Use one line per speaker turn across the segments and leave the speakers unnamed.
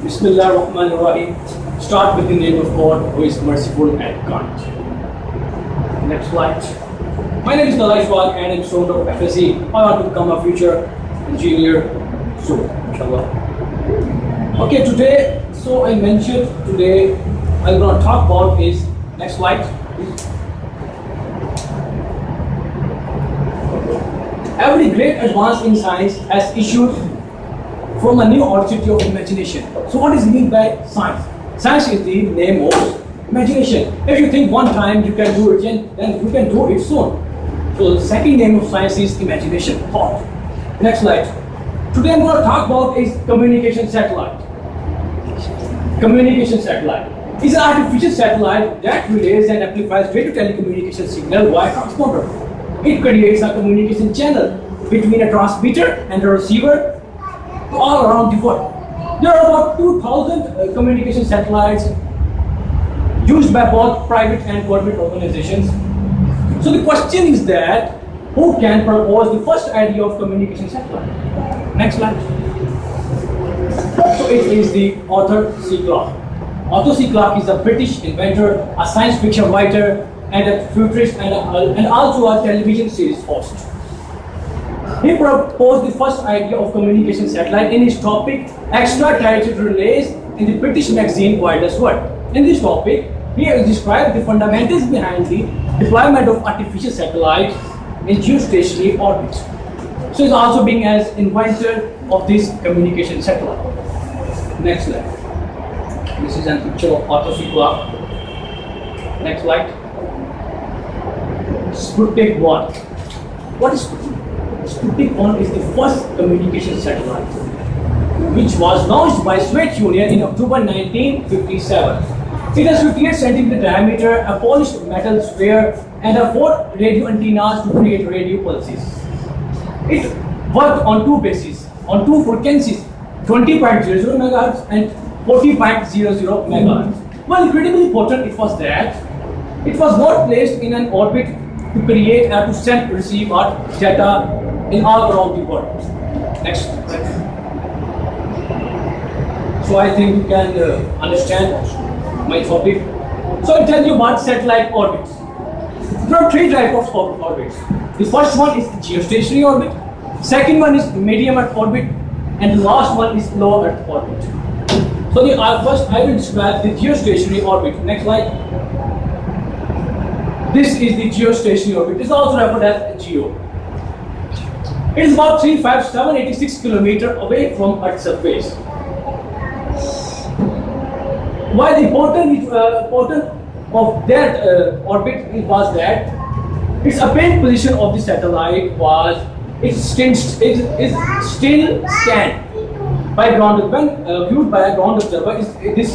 Bismillah ar-Rahman ar-Rahim. Start with the name of God who is merciful and kind. Next slide. My name is Nalashwal and I'm a student of FSC. I want to become a future engineer soon, inshallah. Okay, today, so I mentioned today I'm going to talk about is, next slide. Every great advance in science has issued from a new audacity of imagination. So what is meant by science? Science is the name of imagination. If you think one time you can do it, then you can do it soon. So the second name of science is imagination, thought. Next slide. Today I'm going to talk about is communication satellite. Communication satellite is an artificial satellite that relays and amplifies radio telecommunication signal via transponder. It creates a communication channel between a transmitter and a receiver all around the world. There are about 2,000 communication satellites used by both private and government organizations. So the question is that who can propose the first idea of communication satellite? Next slide. So it is the Arthur C. Clarke. Arthur C. Clarke is a British inventor, a science fiction writer, and a futurist, and also a television series host. He proposed the first idea of communication satellite in his topic Extraterrestrial Relays in the British magazine Wireless World. In this topic, he has described the fundamentals behind the deployment of artificial satellites in geostationary orbit. So he's also being as inventor of this communication satellite. Next slide. This is a picture of Arthur C. Clarke. Next slide. Sputnik 1. What is Sputnik? Sputnik 1 is the first communication satellite, which was launched by Soviet Union in October 1957. It has 58 cm diameter, a polished metal sphere, and 4 radio antennas to create radio pulses. It worked on two bases, on two frequencies, 20.00 MHz and 40.00 MHz. Well, incredibly important it was that it was not placed in an orbit to create and to send, receive data in all around the world. Next. So I think you can understand my topic. So I'll tell you about satellite orbits. There are 3 types of orbits. The first one is geostationary orbit, second one is medium Earth orbit, and the last one is low Earth orbit. So first I will describe the geostationary orbit. Next slide. This is the geostationary orbit. It is also referred as GEO. It is about 35786 km away from Earth's surface. Why the importance of that orbit was that its apparent position of the satellite was still stand by ground. When viewed by a ground observer, this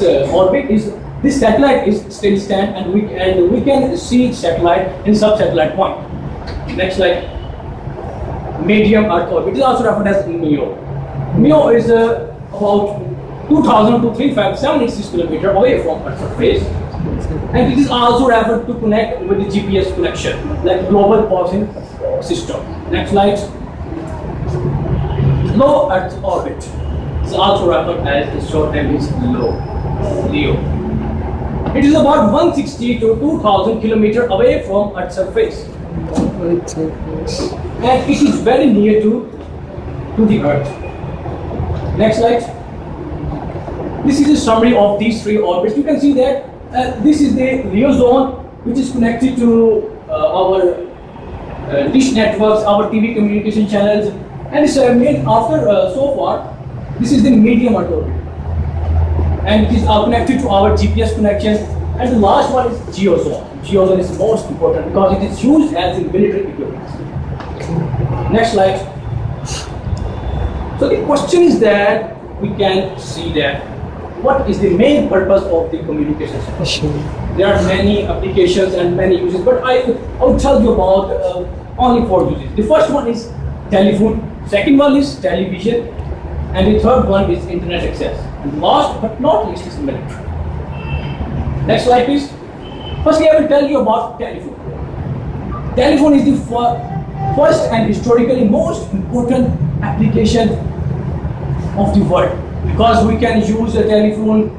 satellite is still stand, and we can see satellite in sub-satellite point. Next slide. Medium Earth orbit. It is also referred as MEO. MEO is about 2,000 to 35786 km away from Earth's surface, and it is also referred to connect with the GPS connection, like global positioning system. Next slide. Low Earth orbit is also referred as the short name is LEO. It is about 160 to 2,000 km away from Earth's surface, and it is very near to the Earth. Next slide. This is a summary of these 3 orbits. You can see that this is the LEO zone, which is connected to our dish networks, our TV communication channels, and it's made after so far. This is the medium Earth orbit, and it is connected to our GPS connection. And the last one is GEO zone. GEO zone is most important because it is used as in military equipment. Next slide. So the question is that we can see that what is the main purpose of the communication system? There are many applications and many uses, but I will tell you about only 4 uses. The first one is telephone, second one is television, and the third one is internet access. And last but not least is military. Next slide, please. Firstly, I will tell you about telephone. Telephone is the first and historically most important application of the world. because we can use a telephone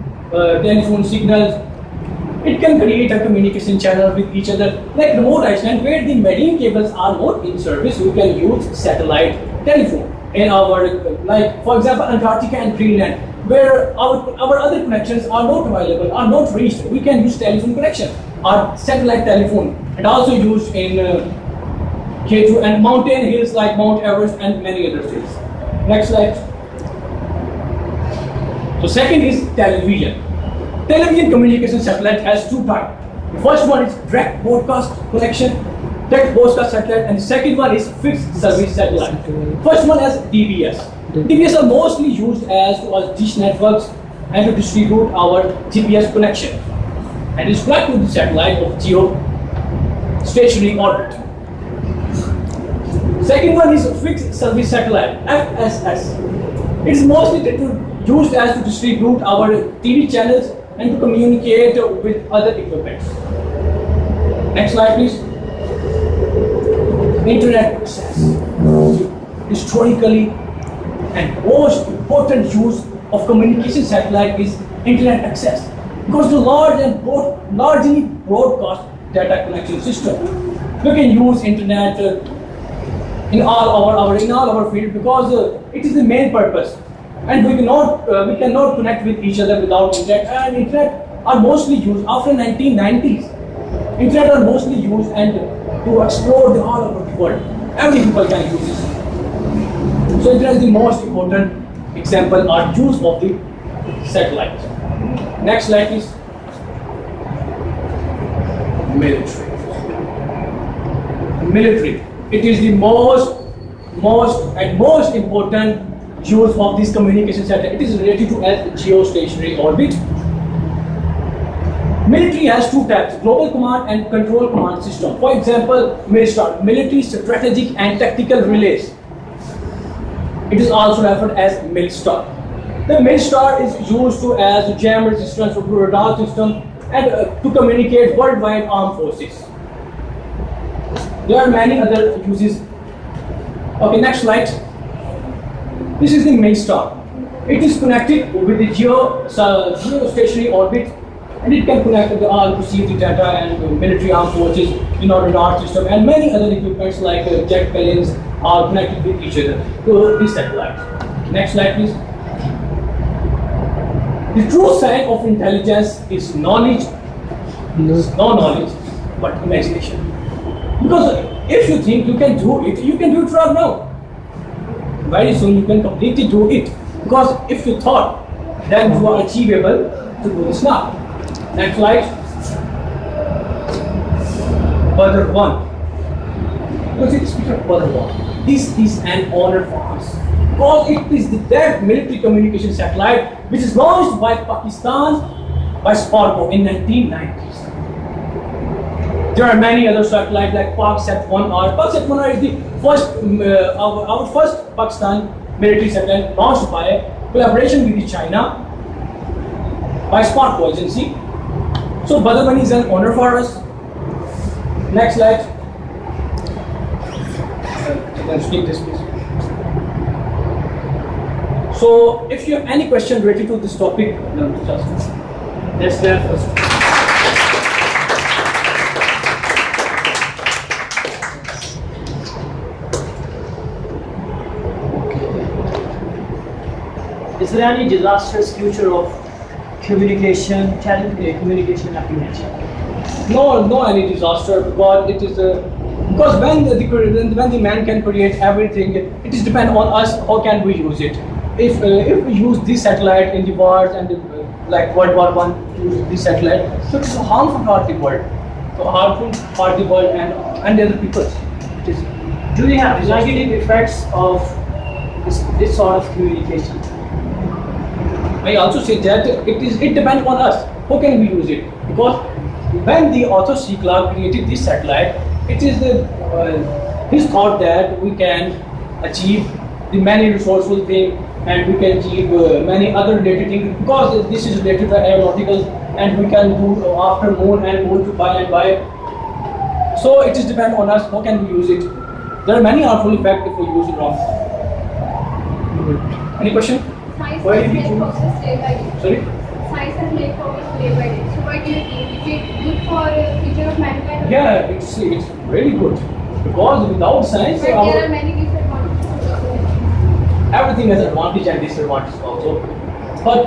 signals. It can create a communication channel with each other. Like remote Iceland, where the marine cables are not in service, we can use satellite telephone. In our, like for example, Antarctica and Greenland, where our other connections are not available, are not reached, we can use telephone connection or satellite telephone, and also used in K2 and mountain hills like Mount Everest and many other things. Next slide. So second is television. Television communication satellite has two types. The first one is direct broadcast connection, direct broadcast satellite, and the second one is fixed service satellite. First one is DBS. DBS are mostly used as dish networks and to distribute our GPS connection, and is connected to the satellite of geostationary orbit. Second one is fixed service satellite, FSS. It is mostly used as to distribute our TV channels and to communicate with other equipment. Next slide, please. Internet access. Historically, and most important use of communication satellite is internet access, because the largely broadcast data connection system. We can use internet in all our field, because it is the main purpose, and we cannot connect with each other without internet. And internet are mostly used after 1990s. Internet are mostly used and to explore the all over the world. Every people can use this. So internet is the most important example or use of the satellite. Next slide, please. Military. It is the most important use of this communication satellite. It is related to geostationary orbit. Military has two types: global command and control command system. For example, MILSTAR, military strategic and tactical relays. It is also referred as MILSTAR. The MILSTAR is used as jam resistance radar system and to communicate worldwide armed forces. There are many other uses. Okay, next slide. This is the MILSTAR. It is connected with the geostationary orbit, and it can connect with all receive the data and military armed forces in our radar system, and many other equipments like jet planes are connected with each other to this satellite. Next slide, please. The true sign of intelligence is knowledge, no knowledge, but imagination. Because if you think you can do it right now. Very soon you can completely do it. Because if you thought, then you are achievable to do this now. Next slide. Further one. This is an honor for us, because it is the direct military communication satellite which is launched by Pakistan by Sparko in 1990s. There are many other satellites like PakSat-1R. PakSat-1R is the first, our first Pakistan military satellite launched by collaboration with China by Sparko agency. So Badr is an honor for us. Next slide. Then skip this, please. So, if you have any question related to this topic, let's start first.
Is there any disastrous future of communication application?
No any disaster, because it is because when the man can create everything, it is depend on us how can we use it. If we use this satellite in the wars and like World War I, use this satellite, so it is harmful for the world, and other people.
Do we have negative effects of this sort of communication?
I also say that it depends on us how can we use it, because when the author C. Clarke created this satellite, it is his thought that we can achieve the many resourceful thing, and we can achieve many other related things, because this is related to aeronautical, and we can do after moon and moon to by and by. So it is depend on us how can we use it. There are many harmful effects if we use it wrong. Any question?
Science
Why
has
did you
made
choose?
progress day by day.
Sorry?
Science has made progress day by day. So what do you think? Is it good for future of mankind?
Yeah, it's very good because without science,
But there are many disadvantages.
everything has advantage and disadvantage also. But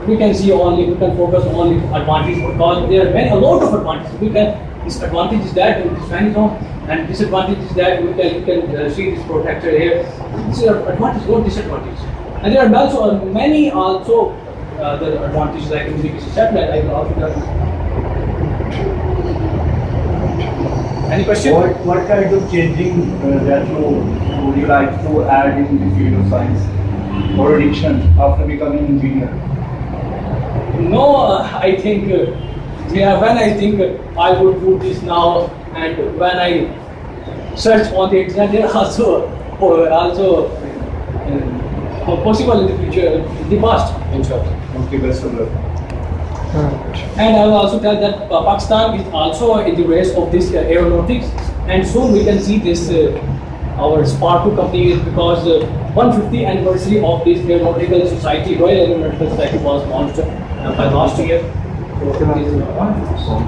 we can focus only advantage because there are a lot of advantages. Disadvantage is that it is vanished on, and disadvantage is that you can see this protector here. This is advantage, not disadvantage. And there are also many the advantages like communication satellite. I will also tell you. Any question?
What kind of changing that you would you like to add in the field of science or addiction after becoming engineer?
No, I think when I think I would do this now, and when I search on the internet, there are also possible in the future, in the past, in short.
Okay, best of luck.
And I will also tell that Pakistan is also in the race of this aeronautics, and soon we can see this our Spark 2 company because 150th anniversary of this aeronautical society, Royal Aeronautical Society was launched by last year. So,